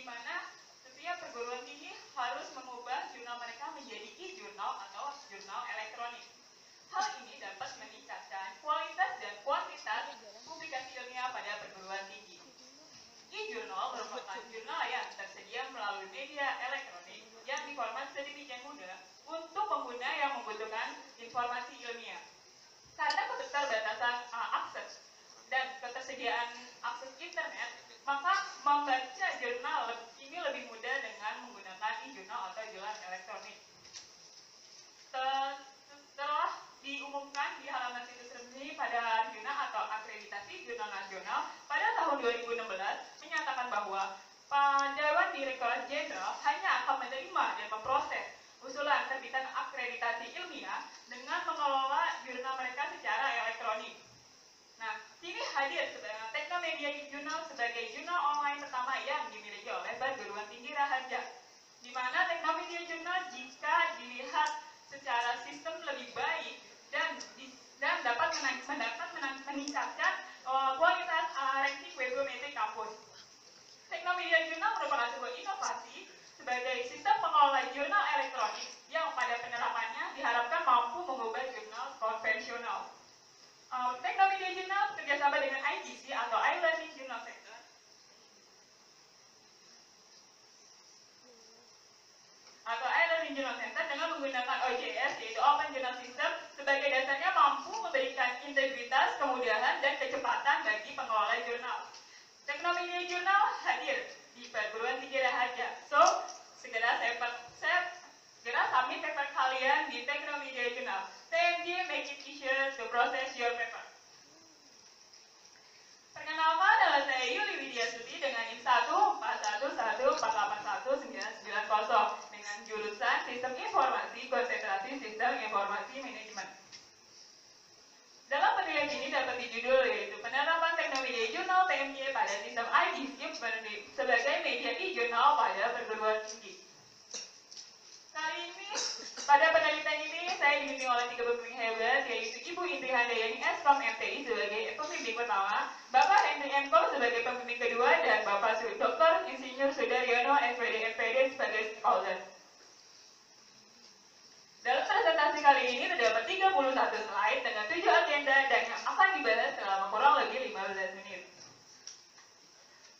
mana setiap perguruan tinggi harus mengubah jurnal mereka menjadi e-jurnal atau jurnal elektronik. Hal ini dapat meningkatkan kualitas dan kuantitas publikasi ilmiah pada perguruan tinggi. E-jurnal merupakan jurnal yang tersedia melalui media elektronik yang diformat sedemikian mudah untuk pengguna yang membutuhkan informasi ilmiah. Karena keterbatasan akses dan ketersediaan akses internet, maka membaca jurnal ini lebih mudah dengan menggunakan e-jurnal atau jurnal elektronik. Setelah diumumkan di halaman situs resmi pada jurnal atau akreditasi jurnal nasional pada tahun 2016 menyatakan bahwa Dewan Direktorat Jenderal hanya akan menerima dan memproses usulan terbitan akreditasi ilmiah dengan mengelola jurnal mereka secara elektronik. Nah, sini hadir Teknomedia Jurnal sebagai jurnal online pertama yang dimiliki oleh perguruan tinggi Raharja, di mana Teknomedia Jurnal jika dilihat secara sistem lebih baik dan dapat meningkatkan kualitas ranking webometrik kampus. Teknomedia Jurnal merupakan sebuah inovasi sebagai sistem pengelola jurnal elektronik yang pada penerapannya diharapkan mampu mengubah jurnal konvensional. Teknomedia Jurnal bekerjasama dengan IGC atau iLearning Journal Center dengan menggunakan OJS yaitu Open Journal System sebagai dasarnya mampu memberikan integritas, kemudahan, dan kecepatan bagi pengelola jurnal. Teknomedia Jurnal hadir di perguruan tinggi Raharja. So, segera submit paper kalian di Teknomedia Jurnal. TMJ make it easier to process your paper. Perkenalkan, nama saya Yuli Widiasuti dengan NIM 14114819990 dengan jurusan Sistem Informasi Konsentrasi Sistem Informasi Manajemen. Dalam penilaian ini dapat dijudul yaitu penerapan Teknomedia Jurnal TMJ pada sistem IGC sebagai media e-jurnal pada perguruan tinggi. Kali ini, pada penelitian ini saya dibimbing oleh 3 pembimbing hebat yaitu Ibu Indri Handayani Eskom MTI sebagai pembimbing pertama, Bapak Henry Mkom sebagai pembimbing kedua, dan Bapak Dr. Insinyur Sudaryono SPD MPD sebagai stakeholder. Dalam presentasi kali ini terdapat 31 slide dengan 7 agenda dan yang akan dibahas selama kurang lebih 15 menit.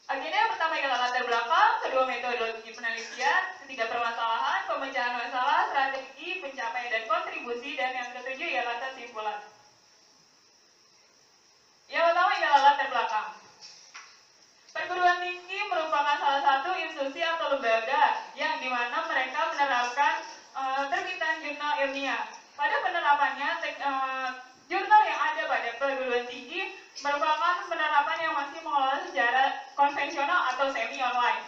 Agenda yang pertama adalah latar belakang, kedua metodologi penelitian, ketiga permasalahan, pemecahan masalah, strategi, pencapaian dan kontribusi, dan yang ketujuh ialah kesimpulan. Yang pertama adalah latar belakang. Perguruan tinggi merupakan salah satu institusi atau lembaga yang dimana mereka menerapkan terbitan jurnal ilmiah. Pada penerapannya, jurnal yang ada pada perguruan tinggi merupakan penerapan yang masih mengelola secara konvensional atau semi online.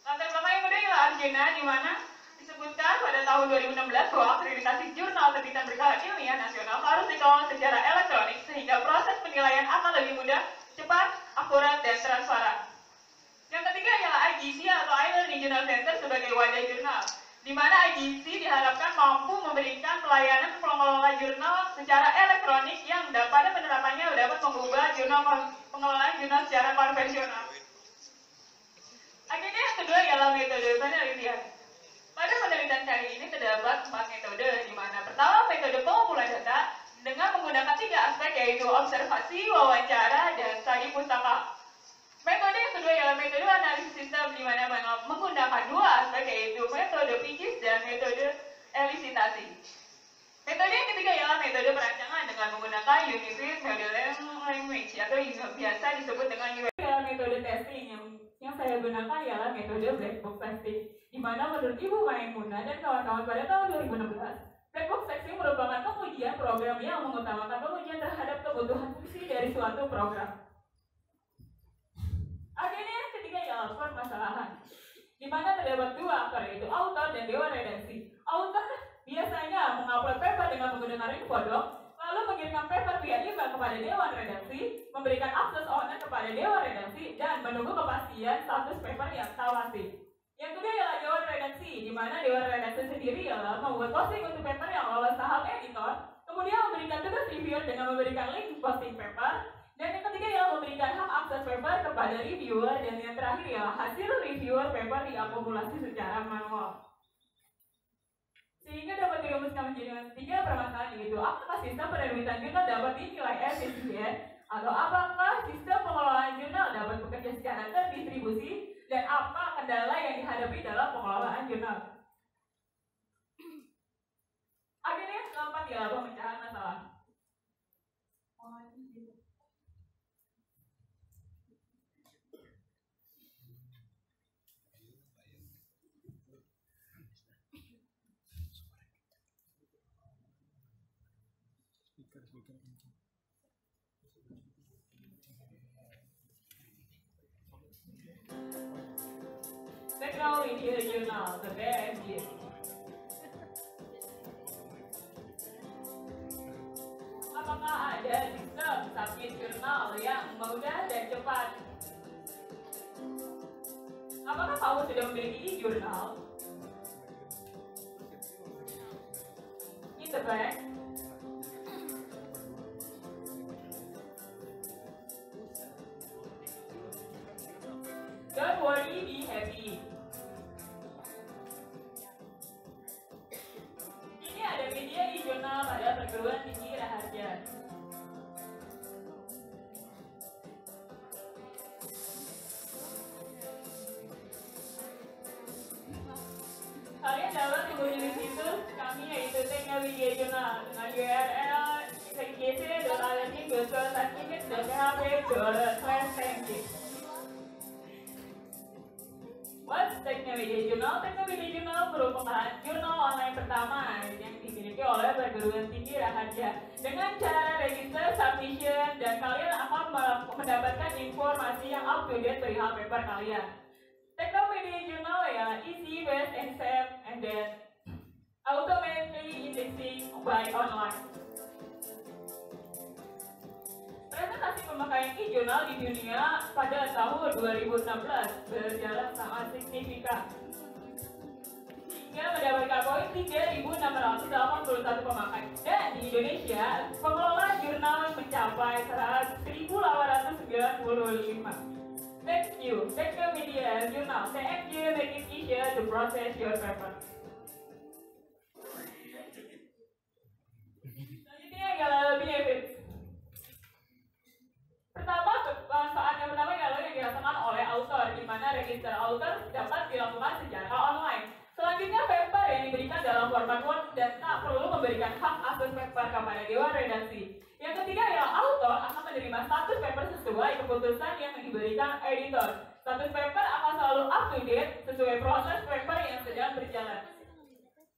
Latar belakang yang kedua adalah agenda di mana disebutkan pada tahun 2016 bahwa akreditasi jurnal terbitan berkala ilmiah nasional harus dikelola secara elektronik sehingga proses penilaian akan lebih mudah, cepat, akurat, dan transparan. Yang ketiga adalah IGC atau iLearning Journal Center sebagai wadah jurnal, di mana IGC diharapkan mampu memberikan pelayanan pengelola jurnal secara elektronik yang pada penerapannya dapat mengubah pengelolaan jurnal secara konvensional. Agenda yang kedua ialah metode penelitian. Pada penelitian kali ini terdapat 4 metode, di mana pertama metode pengumpulan data dengan menggunakan 3 aspek yaitu observasi, wawancara, dan studi pustaka. Metode yang kedua ialah metode analisis sistem, di mana menggunakan 2 aspek yaitu metode PICIS dan metode elisitasi. Metode yang ketiga ialah metode perancangan dengan menggunakan Unified Modeling Language atau biasa disebut dengan UI. Metode testing yang saya gunakan ialah metode black box testing, di mana menurut Ibu Maimunah dan kawan-kawan pada tahun 2016, black box testing merupakan pengujian program yang mengutamakan pengujian terhadap kebutuhan fungsi dari suatu program. Agenda yang ketiga ialah permasalahan, di mana terdapat 2 aktor yaitu autor dan dewan redaksi. Autor biasanya mengupload paper dengan menggunakan Infodok, lalu mengirimkan paper via email kepada dewan redaksi, memberikan akses owner kepada dewan redaksi, dan menunggu kepastian status paper yang tawasi. Yang kedua ialah dewan redaksi, di mana dewan redaksi sendiri ialah membuat posting untuk paper yang lolos tahap editor, kemudian memberikan tugas reviewer dengan memberikan link posting paper, Dan yang ketiga ialah memberikan hak akses paper kepada reviewer, dan yang terakhir ialah hasil reviewer paper diakumulasi secara manual. Sehingga dapat dirumuskan menjadi 3 permasalahan, yaitu apakah sistem penerbitan jurnal dapat dinilai efisien, atau apakah sistem pengelolaan jurnal dapat bekerja secara terdistribusi, dan apa kendala yang dihadapi dalam pengelolaan jurnal. Akhirnya yang keempat ialah pemecahan masalah. Techno Media Journal, the TMJ. Apakah ada sistem submit jurnal yang mudah dan cepat? Apakah kamu sudah memiliki jurnal? In the back. Don't worry, be happy. Ini ada media di jurnal pada perguruan tinggi rahasia. Kalian dapat mengunjungi situs kami, yaitu Techno Media Journal dengan URL tgc.alani.php.php.tmj. What's Techno Media Journal? Techno Media Journal merupakan jurnal online pertama yang dimiliki oleh perguruan tinggi rahasia. Dengan cara register, submission, dan kalian akan mendapatkan informasi yang up to date perihal paper kalian. Techno Media Journal ya easy, fast, and safe, and then automatically indexing by online. Presentasi pemakaian e-jurnal di dunia pada tahun 2016 berjalan sangat signifikan, hingga mendapatkan poin 3.681 pemakai. Dan di Indonesia, pengelola jurnal mencapai 1.895. Thank you, Techno Media Journal, TMJ, make it easier to process your paper. Selanjutnya adalah benefits. Pertama, manfaat yang pertama adalah yang dirasakan oleh author, di mana register author dapat dilakukan secara online. Selanjutnya, paper yang diberikan dalam format Word dan tak perlu memberikan hak akses paper kepada dewan redaksi. Yang ketiga adalah author akan menerima status paper sesuai keputusan yang diberikan editor. Status paper akan selalu up to date sesuai proses paper yang sedang berjalan.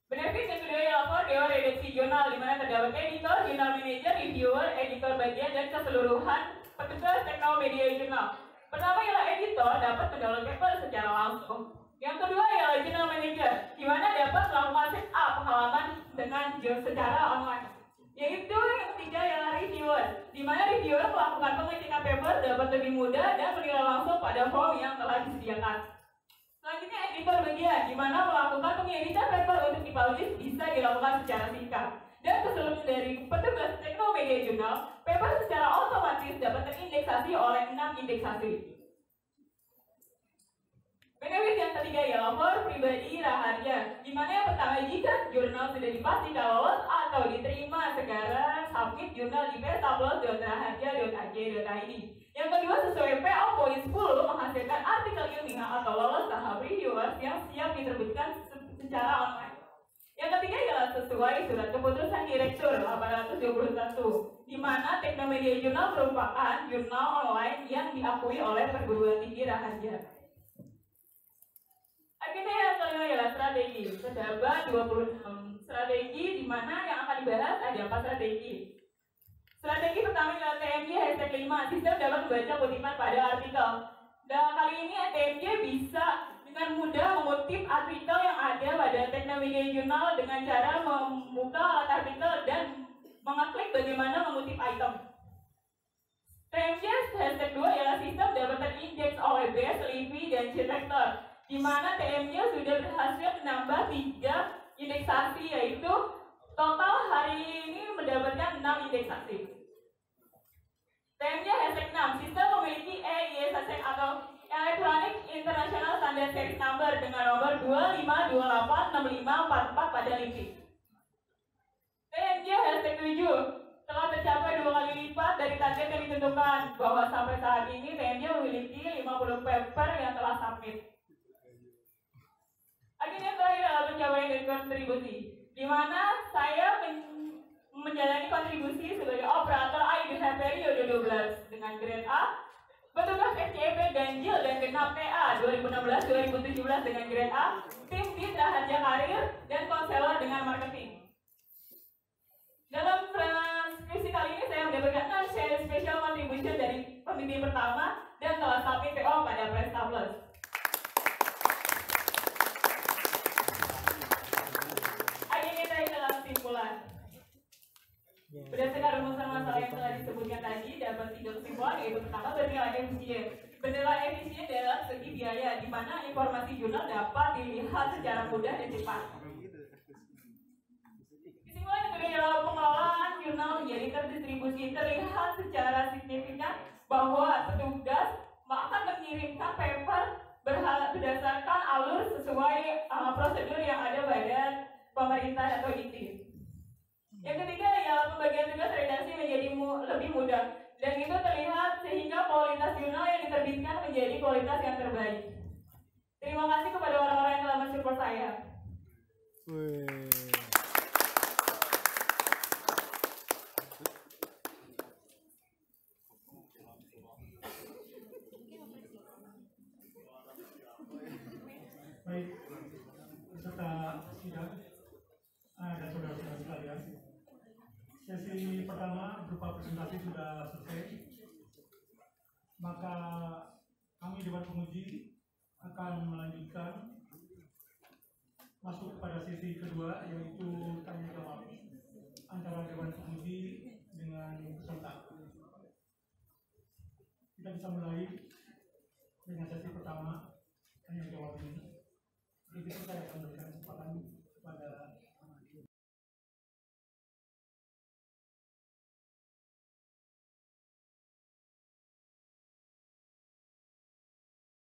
Benefit yang kedua ialah for dewan redaksi jurnal, di mana terdapat editor, jurnal manager, reviewer, editor bagian, dan keseluruhan petugas Techno Media Journal. Pertama ialah editor dapat mendownload paper secara langsung. Yang kedua ialah jurnal manager, di mana dapat melakukan setup halaman dengan secara online. Yaitu yang ketiga ialah reviewer, di mana reviewer melakukan pengecekan paper dapat lebih mudah dan menilai langsung pada form yang telah disediakan. Selanjutnya editor bagian, di mana melakukan pengeditan paper untuk dipublish bisa dilakukan secara singkat. Dan keseluruhan dari petugas Techno Media Journal, paper secara otomatis dapat terindeksasi oleh 6 indeksasi. Benefit yang ketiga ialah for pribadi rahasia, di mana yang pertama jika jurnal sudah dipastikan lolos atau diterima segera submit jurnal di pestaplos.rahasia.ac.id. Yang kedua, sesuai PO Poin 10 menghasilkan artikel ilmiah atau lolos tahap reviewers yang siap diterbitkan secara online. Yang ketiga ialah sesuai surat keputusan Direktur 821, di mana Techno Media Journal merupakan jurnal online yang diakui oleh perguruan tinggi rahasia. Akhirnya yang kelima ialah strategi. Terdapat 26 strategi, di mana yang akan dibahas ada 4 strategi. Strategi pertama adalah TMJ #5, sistem dapat membaca kutipan pada artikel. Dan kali ini TMJ bisa dengan mudah mengutip artikel yang ada pada Techno Media Journal dengan cara membuka alat artikel dan mengeklik bagaimana mengutip item. TMJ #2 ialah sistem dapat terindeks oleh Best, Livy, dan Connector, di mana TMJ sudah berhasil menambah 3 indeksasi, yaitu total hari ini mendapatkan 6 indeksasi. TMJ dan series number dengan nomor 25286544 pada LinkedIn. TNJ hashtag 7 telah tercapai 2 kali lipat dari target yang ditentukan, bahwa sampai saat ini TNJ memiliki 50 paper yang telah submit. Akhirnya terakhir adalah pencapaian dan kontribusi, di mana saya menjalani kontribusi sebagai operator ID periode 12 dengan grade A, petugas SCP ganjil dan genap TA 2016-2017 dengan grade A, tim di Raharja Karir, dan konselor dengan marketing. Dalam skripsi kali ini saya mendapatkan special contribution dari pembimbing pertama dan telah submit PO pada Presta Plus. Akhirnya saya dalam kesimpulan. Berdasarkan rumusan masalah yang telah disebutkan tadi, dapat 3 kesimpulan, yaitu pertama, bernilai efisien. Bernilai efisien dalam segi biaya, di mana informasi jurnal dapat dilihat secara mudah dan cepat. Kesimpulan yang kedua adalah pengelolaan jurnal menjadi terdistribusi. Terlihat secara signifikan bahwa petugas akan mengirimkan paper berdasarkan alur sesuai prosedur yang ada pada pemerintah atau ITIS. Yang ketiga ialah pembagian tugas redaksi menjadi lebih mudah, dan itu terlihat sehingga kualitas jurnal yang diterbitkan menjadi kualitas yang terbaik. Terima kasih kepada orang-orang yang telah mensupport saya. Baik, peserta sidang dan saudara-saudara sekalian, sesi pertama berupa presentasi sudah selesai. Maka kami Dewan Penguji akan melanjutkan masuk pada sesi kedua, yaitu tanya jawab antara Dewan Penguji dengan peserta. Kita bisa mulai dengan sesi pertama tanya jawab ini. Jadi saya akan memberikan kesempatan kepada